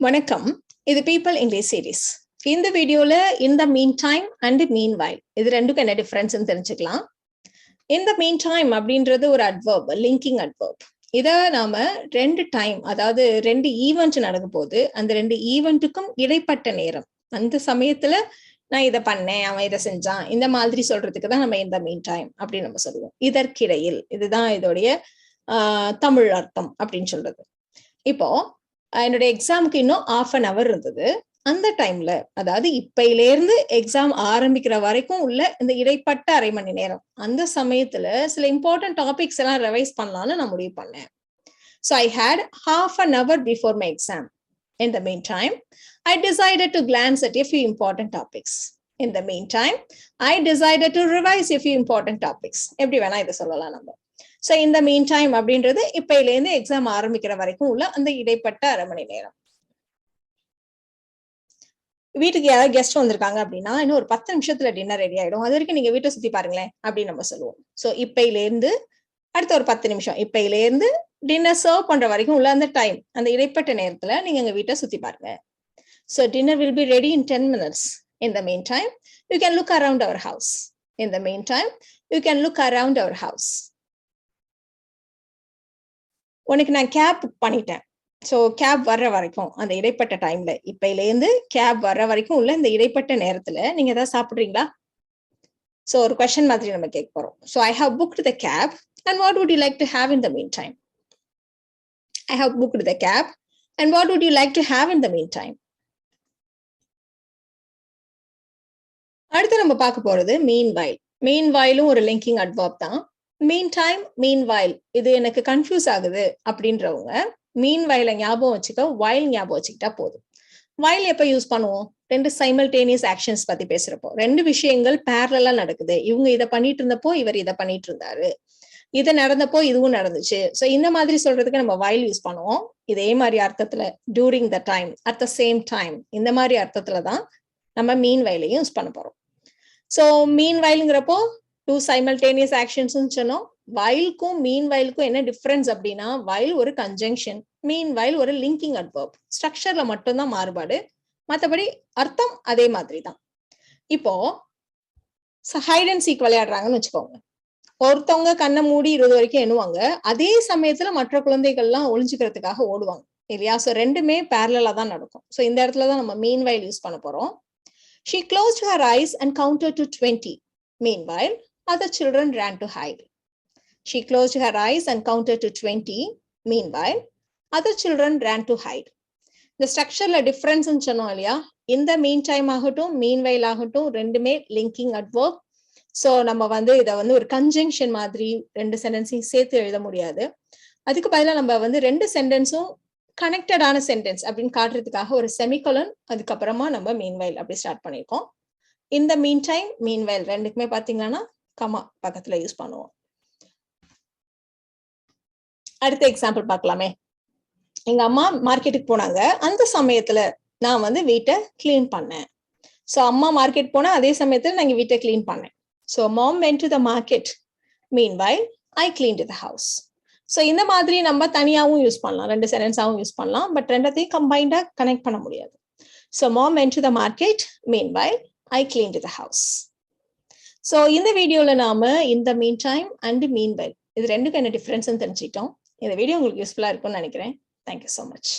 வணக்கம். இது people English series. இந்த வீடியோல இந்த meantime and meanwhile இது ரெண்டுக்கும் என்ன டிஃபரன்ஸ் தெரிஞ்சுக்கலாம். இந்த மீன் டைம் அப்படின்றது ஒரு அட்வர்ப், லிங்கிங் அட்வர்ப். இதை நாம ரெண்டு டைம், அதாவது ரெண்டு ஈவெண்ட் நடக்கும் போது அந்த ரெண்டு ஈவெண்ட்டுக்கும் இடைப்பட்ட நேரம், அந்த சமயத்துல நான் இதை பண்ணேன், அவன் இதை செஞ்சான், இந்த மாதிரி சொல்றதுக்கு தான் நம்ம இந்த மீன் டைம் அப்படின்னு நம்ம சொல்லுவோம். இதற்கிடையில், இதுதான் இதோடைய தமிழ் அர்த்தம் அப்படின்னு சொல்றது. இப்போ என்னுடைய எக்ஸாமுக்கு இன்னும் 1/2 hour இருந்தது. அந்த டைம்ல, அதாவது இப்பையில இருந்து எக்ஸாம் ஆரம்பிக்கிற வரைக்கும் உள்ள இந்த இடைப்பட்ட அரை மணி நேரம், அந்த சமயத்துல சில இம்பார்ட்டன்ட் டாபிக்ஸ் எல்லாம் ரிவைஸ் பண்ணலாம்னு நான் முடிவு பண்ணேன். So I had 1/2 hour before my exam. In the meantime, I decided to glance at a few important topics. In the meantime, I decided to revise a few important topics. எப்படி வேணா இதை சொல்லலாம் நம்ம. So இந்த mean time அப்படின்றது இப்பையிலேருந்து exam ஆரம்பிக்கிற வரைக்கும் உள்ள அந்த இடைப்பட்ட அரை மணி நேரம். வீட்டுக்கு யாராவது கெஸ்ட் வந்திருக்காங்க அப்படின்னா இன்னும் ஒரு 10 நிமிஷத்துல டின்னர் ரெடி ஆயிடும், அது வரைக்கும் நீங்க வீட்டை சுத்தி பாருங்களேன் அப்படின்னு நம்ம சொல்லுவோம். ஸோ இப்பையிலேருந்து அடுத்த ஒரு 10 நிமிஷம், இப்பையிலேருந்து டின்னர் சர்வ் பண்ற வரைக்கும் உள்ள அந்த டைம், அந்த இடைப்பட்ட நேரத்துல நீங்க எங்க வீட்டை சுத்தி பாருங்க. So dinner will be ready in 10 minutes. In the meantime, you can look around our house. In the meantime, you can look around our house. உனக்கு நான் கேப் புக் பண்ணிட்டேன். ஸோ கேப் வர்ற வரைக்கும் அந்த இடைப்பட்ட டைம்ல, இப்பையிலேருந்து கேப் வர்ற வரைக்கும் உள்ள இந்த இடைப்பட்ட நேரத்துல நீங்க ஏதாவது சாப்பிடுறீங்களா? ஸோ ஒரு கொஸ்டின் மாதிரி நம்ம கேட்க போறோம். So I have booked the cab and what would you like to have in the meantime? I have booked the cab and what would you like to have in the meantime? அடுத்து நம்ம பார்க்க போறது மீன் while. மீன் வைலும் ஒரு linking adverb தான். Mean time, மீன் while இது எனக்கு confuse ஆகுது அப்படின்றவங்க மீன் வைல ஞாபகம் வச்சுக்க, வைல் ஞாபகம் வச்சுக்கிட்டா போதும். வைல் எப்ப யூஸ் பண்ணுவோம்? ரெண்டு சைமல்டேனியஸ் ஆக்ஷன்ஸ் பத்தி பேசுறப்போ, ரெண்டு விஷயங்கள் பேரலா நடக்குது. இவங்க இதை பண்ணிட்டு இருந்தப்போ இவர் இதை பண்ணிட்டு இருந்தாரு, இது நடந்தப்போ இதுவும் நடந்துச்சு. ஸோ இந்த மாதிரி சொல்றதுக்கு நம்ம வைல் யூஸ் பண்ணுவோம். இதே மாதிரி அர்த்தத்துல during the time, at the same time, இந்த மாதிரி அர்த்தத்துல தான் நம்ம மீன் வைலையும் யூஸ் பண்ண போறோம். ஸோ மீன் வைலுங்கிறப்போ டூ சைமல்டேனியஸ் ஆக்ஷன்ஸ் சொன்னோம். வைல்க்கும் மீன் வைலுக்கும் என்ன டிஃபரன்ஸ் அப்படின்னா, வைல் ஒரு கன்ஜங்ஷன், மீன் வைல் ஒரு லிங்கிங் அட்வர்ப். ஸ்ட்ரக்சர்ல மட்டும்தான் மாறுபாடு, மற்றபடி அர்த்தம் அதே மாதிரி தான். இப்போ ஹைட் அண்ட் சீக் விளையாடுறாங்கன்னு வச்சுக்கோங்க. ஒருத்தவங்க கண்ணை மூடி 20 வரைக்கும் எண்ணுவாங்க, அதே சமயத்துல மற்ற குழந்தைகள்லாம் ஒளிஞ்சுக்கிறதுக்காக ஓடுவாங்க இல்லையா? ஸோ ரெண்டுமே பேரலா தான் நடக்கும். ஸோ இந்த இடத்துல தான் நம்ம மீன் வைல் யூஸ் பண்ண போறோம். She closed her eyes and counted to 20. Meanwhile, other children ran to hide. She closed her eyes and counted to 20. Meanwhile, other children ran to hide. இந்த ஸ்ட்ரக்சர்ல டிஃபரன்ஸ் சொன்னோம் இல்லையா? இந்த மீன் டைம் ஆகட்டும், மீன் while ஆகட்டும், ரெண்டுமே linking adverb. So நம்ம இதை ஒரு கன்ஜங்ஷன் மாதிரி ரெண்டு சென்டென்ஸையும் சேர்த்து எழுத முடியாது. அதுக்கு பதிலாக நம்ம ரெண்டு சென்டென்ஸும் கனெக்டடான சென்டென்ஸ் அப்படின்னு காட்டுறதுக்காக ஒரு செமிகோலன், அதுக்கப்புறமா நம்ம மீன் வைல் அப்படி ஸ்டார்ட் பண்ணியிருக்கோம். இந்த மீன் டைம், மீன் வைல் ரெண்டுக்குமே பாத்தீங்கன்னா கமா பக்கத்துல யூஸ் பண்ணுவோம். அடுத்த எக்ஸாம்பிள் பார்க்கலாமே. எங்க அம்மா மார்க்கெட்டுக்கு போனாங்க, அந்த சமயத்துல நான் வீட்டை கிளீன் பண்ணேன். ஸோ அம்மா மார்க்கெட் போனா அதே சமயத்துல நான் வீட்டை கிளீன் பண்ணேன். So mom went to the market, meanwhile I cleaned the house. So இந்த மாதிரி நம்ம தனியாகவும் யூஸ் பண்ணலாம், ரெண்டு சென்டென்ஸாகவும் யூஸ் பண்ணலாம். பட் ரெண்டத்தையும் கம்பைண்டா கனெக்ட் பண்ண முடியாது. So mom went to the market, meanwhile I cleaned the house. So இந்த வீடியோல நாம இந்த meantime and meanwhile இது ரெண்டுக்கும் என்ன டிஃபரன்ஸ் தெரிஞ்சுக்கிட்டோம். இந்த வீடியோ உங்களுக்கு யூஸ்ஃபுல்லா இருக்கும்னு நினைக்கிறேன். Thank you so much.